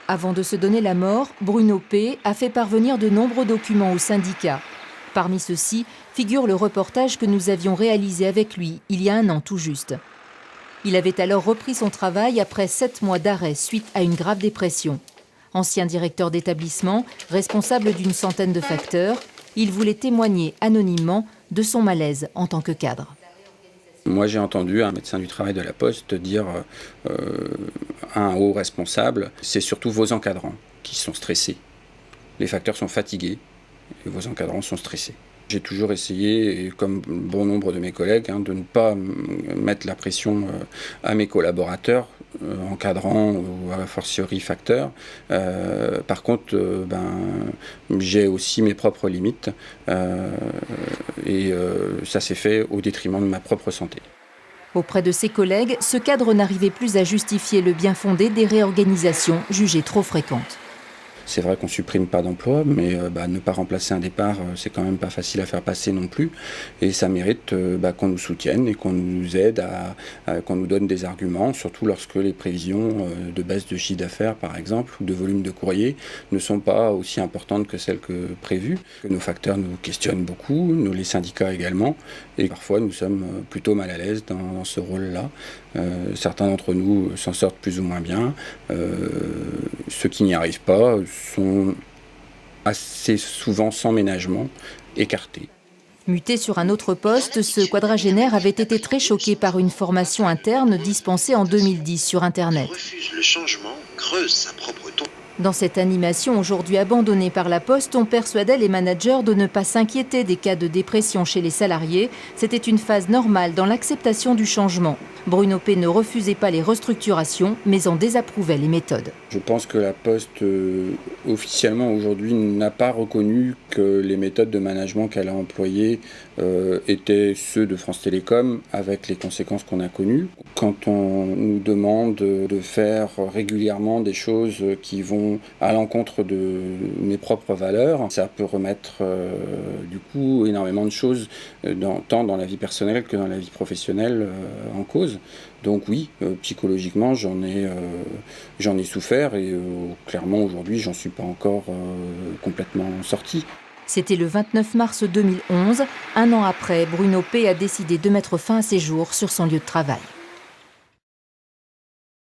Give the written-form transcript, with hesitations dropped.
Avant de se donner la mort, Bruno P. a fait parvenir de nombreux documents au syndicat. Parmi ceux-ci figure le reportage que nous avions réalisé avec lui il y a 1 an tout juste. Il avait alors repris son travail après 7 mois d'arrêt suite à une grave dépression. Ancien directeur d'établissement, responsable d'une centaine de facteurs, il voulait témoigner anonymement de son malaise en tant que cadre. Moi, j'ai entendu un médecin du travail de la Poste dire à un haut responsable, c'est surtout vos encadrants qui sont stressés. Les facteurs sont fatigués et vos encadrants sont stressés. J'ai toujours essayé, et comme bon nombre de mes collègues, de ne pas mettre la pression à mes collaborateurs, encadrants ou a fortiori facteurs. Par contre, j'ai aussi mes propres limites et ça s'est fait au détriment de ma propre santé. Auprès de ses collègues, ce cadre n'arrivait plus à justifier le bien fondé des réorganisations jugées trop fréquentes. C'est vrai qu'on ne supprime pas d'emplois, mais ne pas remplacer un départ, c'est quand même pas facile à faire passer non plus. Et ça mérite qu'on nous soutienne et qu'on nous aide, qu'on nous donne des arguments, surtout lorsque les prévisions de baisse de chiffre d'affaires, par exemple, ou de volume de courrier, ne sont pas aussi importantes que celles que prévues. Nos facteurs nous questionnent beaucoup, les syndicats également, et parfois nous sommes plutôt mal à l'aise dans ce rôle-là. Certains d'entre nous s'en sortent plus ou moins bien. Ceux qui n'y arrivent pas sont assez souvent sans ménagement, écartés. Muté sur un autre poste, ce quadragénaire avait été très choqué par une formation interne dispensée en 2010 sur Internet. Le changement creuse sa propre tombe. Dans cette animation aujourd'hui abandonnée par la Poste, on persuadait les managers de ne pas s'inquiéter des cas de dépression chez les salariés. C'était une phase normale dans l'acceptation du changement. Bruno P. ne refusait pas les restructurations, mais en désapprouvait les méthodes. Je pense que la Poste, officiellement aujourd'hui, n'a pas reconnu que les méthodes de management qu'elle a employées étaient ceux de France Télécom, avec les conséquences qu'on a connues. Quand on nous demande de faire régulièrement des choses qui vont à l'encontre de mes propres valeurs, ça peut remettre du coup énormément de choses, tant dans la vie personnelle que dans la vie professionnelle, en cause. Donc oui, psychologiquement, j'en ai souffert et clairement aujourd'hui, j'en suis pas encore complètement sorti. C'était le 29 mars 2011. 1 an après, Bruno P. a décidé de mettre fin à ses jours sur son lieu de travail.